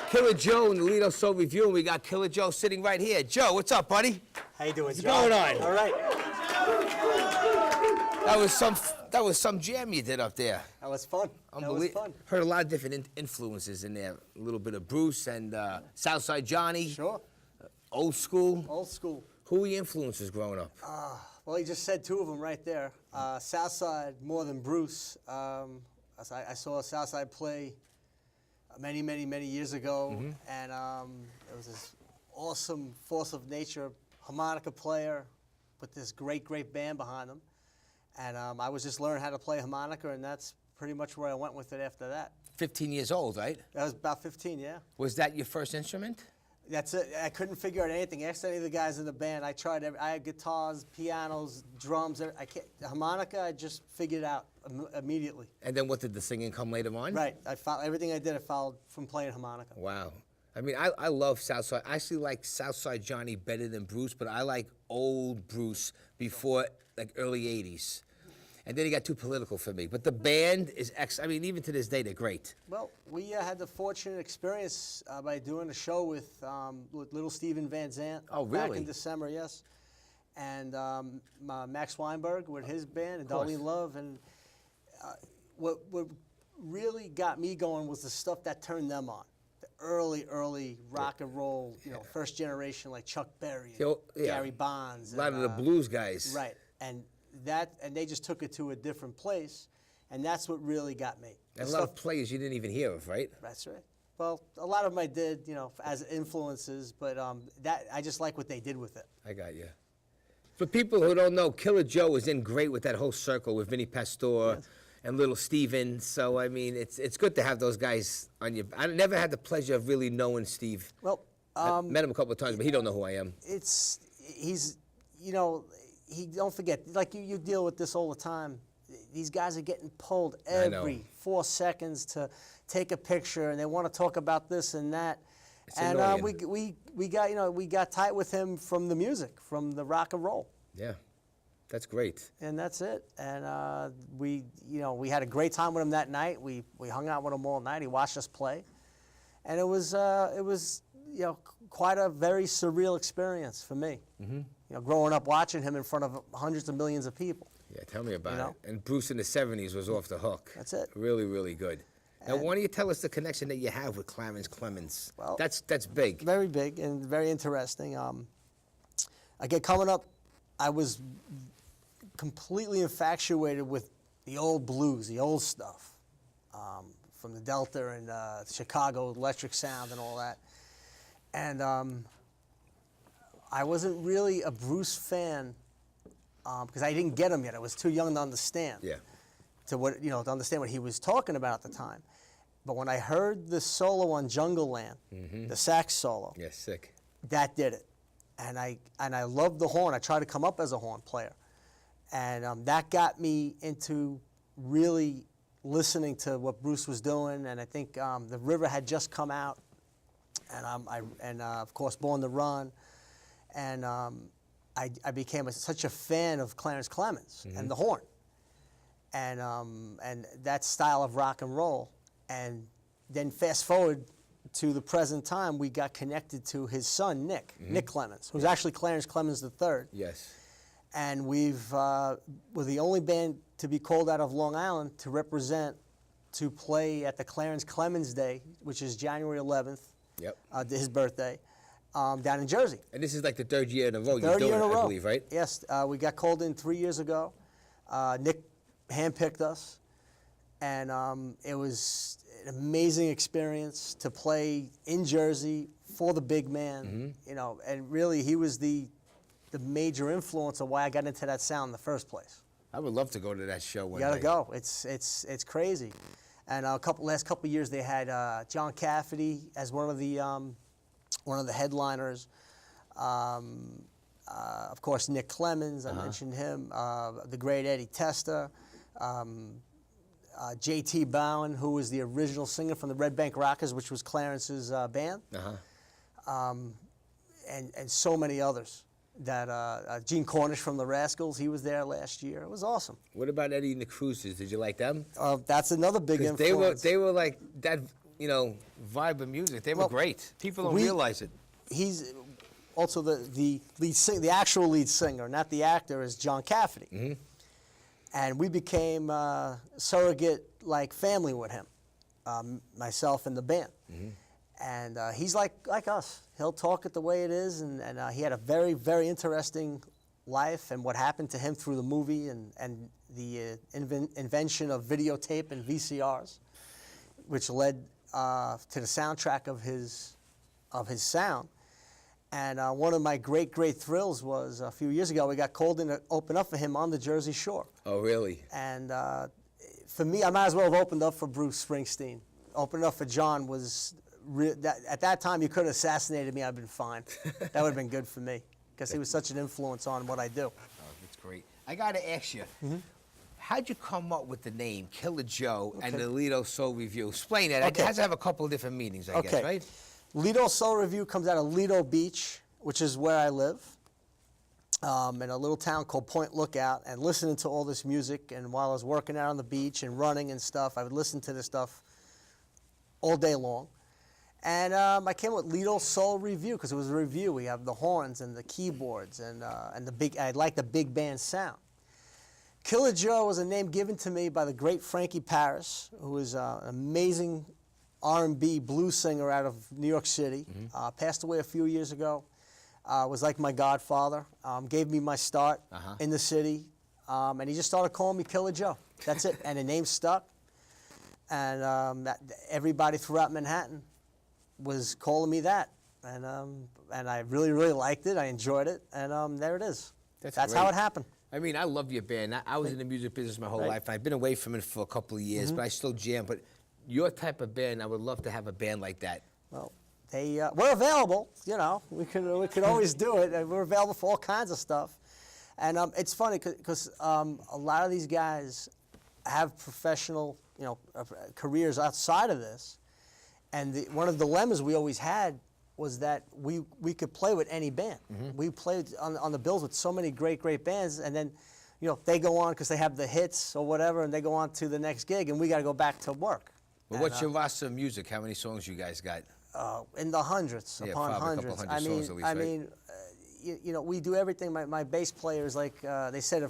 Killer Joe and the Lido Soul Revue, and we got Killer Joe sitting right here. Joe, what's up, buddy? How you doing, What's John? going on? All right. That was some jam you did up there. That was fun. That was fun. Heard a lot of different influences in there. A little bit of Bruce and Southside Johnny. Sure. Old school. Old school. Who were your influences growing up? Well, you just said two of them right there. Southside more than Bruce. I saw Southside play many years ago, and it was this awesome force of nature harmonica player with this great band behind him. And I was just learning how to play harmonica, and that's pretty much where I went with it after that. 15 years old, right? I was about 15, yeah. Was that your first instrument? That's it. I couldn't figure out anything. Ask any of the guys in the band. I tried. I had guitars, pianos, drums. Harmonica. I just figured it out immediately. And then what, did the singing come later on? Right. Everything I did, I followed from playing harmonica. Wow. I mean, I love Southside. I actually like Southside Johnny better than Bruce, but I like old Bruce before, like, early 80s. And then he got too political for me. But the band is I mean, even to this day, they're great. Well, we had the fortunate experience by doing a show with little Steven Van Zandt. Oh, really? Back in December, yes. And Max Weinberg with his band, and Darlene Love. And what really got me going was the stuff that turned them on. The early rock and roll, first generation, like Chuck Berry, Gary Bonds. A lot of the blues guys. Right. And they just took it to a different place, and that's what really got me. And a lot of players you didn't even hear of, right? That's right. Well, a lot of them I did, as influences, but I just like what they did with it. I got you. For people who don't know, Killer Joe was in great with that whole circle with Vinnie Pastore and Little Steven. So I mean, it's good to have those guys on your. I never had the pleasure of really knowing Steve. Well, I met him a couple of times, but he don't know who I am. He don't forget, like you deal with this all the time. These guys are getting pulled every 4 seconds to take a picture, and they want to talk about this and that. It's and annoying. we got tight with him from the music, from the rock and roll. Yeah, that's great. And that's it. And we had a great time with him that night. We hung out with him all night. He watched us play, and it was quite a very surreal experience for me. Growing up watching him in front of hundreds of millions of people. Yeah, tell me about it. And Bruce in the 70s was off the hook. That's it. Really good. Now, why don't you tell us the connection that you have with Clarence Clemons? Well, that's big. Very big and very interesting. Again, coming up, I was completely infatuated with the old blues, the old stuff, from the Delta and Chicago Electric Sound and all that. And I wasn't really a Bruce fan because I didn't get him yet. I was too young to understand. Yeah. To understand what he was talking about at the time. But when I heard the solo on Jungle Land, the sax solo, yeah, sick. That did it. And I loved the horn. I tried to come up as a horn player. And that got me into really listening to what Bruce was doing. And I think The River had just come out. And of course, Born to Run. And I became such a fan of Clarence Clemons and the horn. And that style of rock and roll. And then fast forward to the present time, we got connected to his son, Nick Clemons, who's actually Clarence Clemons III. Yes. And we're the only band to be called out of Long Island to play at the Clarence Clemons Day, which is January 11th, his birthday, down in Jersey. And this is like the third year in a row you're doing it, I believe, right? Yes. We got called in 3 years ago. Nick handpicked us, and it was an amazing experience to play in Jersey for the big man, and really he was the major influence of why I got into that sound in the first place. I would love to go to that show one day. You gotta go. It's crazy. And last couple of years they had John Cafferty as one of the headliners. Of course, Nick Clemons, I mentioned him. The great Eddie Testa. J.T. Bowen, who was the original singer from the Red Bank Rockers, which was Clarence's band. And so many others. Gene Cornish from the Rascals, he was there last year. It was awesome. What about Eddie and the Cruisers? Did you like them? That's another big influence. They were like that. vibe of music. They were great. People don't realize it. He's also the lead singer, the actual lead singer, not the actor, is John Cafferty. And we became surrogate like family with him, myself and the band. And he's like us. He'll talk it the way it is, and he had a very, very interesting life and what happened to him through the movie and the invention of videotape and VCRs, which led to the soundtrack of his sound. And one of my great thrills was a few years ago we got called in to open up for him on the Jersey Shore. Oh, really? And for me, I might as well have opened up for Bruce Springsteen. Opening up for John was, at that time, you could have assassinated me, I'd been fine. That would have been good for me, because he was such an influence on what I do. Oh, that's great. I got to ask you, how'd you come up with the name Killer Joe and the Lido Soul Revue? Explain that. It has to have a couple of different meanings, I guess, right? Lido Soul Revue comes out of Lido Beach, which is where I live, in a little town called Point Lookout, and listening to all this music. And while I was working out on the beach and running and stuff, I would listen to this stuff all day long. And I came with Lido Soul Revue because it was a review. We have the horns and the keyboards and the big. I like the big band sound. Killer Joe was a name given to me by the great Frankie Paris, who is an amazing R&B blues singer out of New York City. Passed away a few years ago. Was like my godfather. Gave me my start in the city, and he just started calling me Killer Joe. That's it, and the name stuck. And everybody throughout Manhattan was calling me that, and I really liked it. I enjoyed it, and there it is. That's how it happened. I mean, I love your band. I was in the music business my whole life. I've been away from it for a couple of years, but I still jam. But your type of band, I would love to have a band like that. Well, we're available. We could always do it. And we're available for all kinds of stuff. And it's funny because a lot of these guys have professional careers outside of this. And one of the dilemmas we always had was that we could play with any band. We played on the bills with so many great bands, and then they go on because they have the hits or whatever, and they go on to the next gig, and we got to go back to work. Well, what's your roster of music? How many songs you guys got? In the hundreds upon hundreds. I mean, we do everything. My bass player is like they said,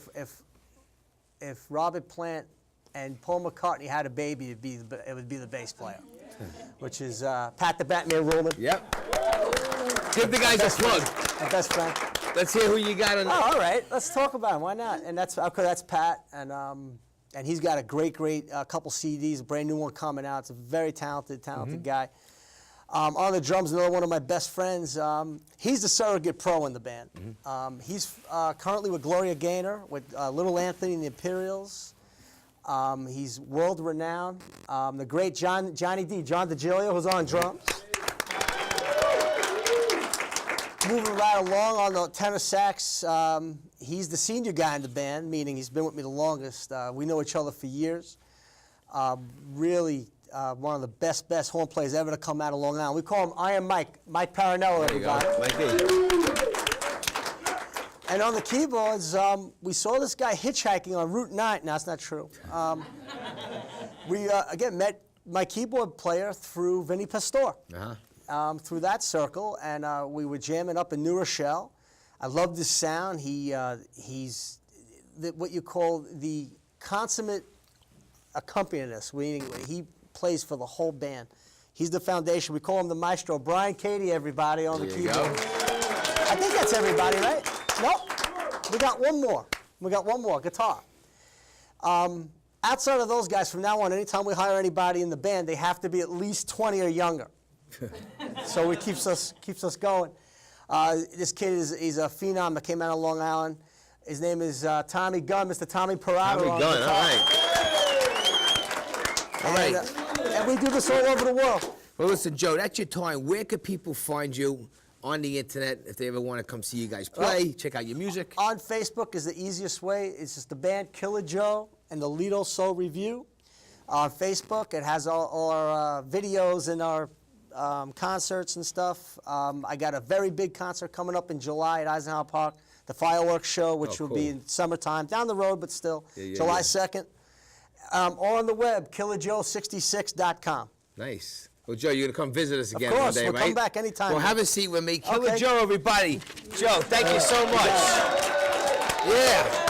if Robert Plant and Paul McCartney had a baby, it would be the bass player, which is Pat the Batman Roman. Yep. Give the guys a plug. My best friend. Let's hear who you got on. Oh, all right. Let's talk about him. Why not? And that's Pat, and he's got a great couple CDs, a brand new one coming out. It's a very talented guy. On the drums, another one of my best friends. He's the surrogate pro in the band. He's currently with Gloria Gaynor, with Little Anthony and the Imperials. He's world renowned. The great John DiGilio, who's on drums. Moving right along on the tenor sax, he's the senior guy in the band, meaning he's been with me the longest. We know each other for years. Really one of the best horn players ever to come out of Long Island. We call him Iron Mike Paranello, everybody. And on the keyboards, we saw this guy hitchhiking on Route 9. No, that's not true. We, again, met my keyboard player through Vinny Pastore. Through that circle, and we were jamming up in New Rochelle. I loved his sound. He's what you call the consummate accompanist, meaning he plays for the whole band. He's the foundation. We call him the maestro. Brian Cady, everybody, on the keyboard. I think that's everybody, right? Nope. We got one more. Guitar. Outside of those guys, from now on, anytime we hire anybody in the band, they have to be at least 20 or younger. So it keeps us going. This kid is a phenom that came out of Long Island. His name is Tommy Gunn, Mr. Tommy Peralta. Tommy Gunn, all right. And we do this all over the world. Well, listen, Joe, that's your time. Where can people find you on the internet if they ever want to come see you guys play, check out your music? On Facebook is the easiest way. It's just the band Killer Joe and the Lido Soul Revue. On Facebook, it has all our videos and our concerts and stuff. I got a very big concert coming up in July at Eisenhower Park, the fireworks show, which will be in summertime, down the road, but still, July 2nd. Or on the web, killerjoe66.com. Nice. Well, Joe, you're gonna come visit us again course, one day, we'll right? come back anytime. Well, have a seat with me. Killer Okay. Joe, everybody. Joe, thank you so much. Yeah.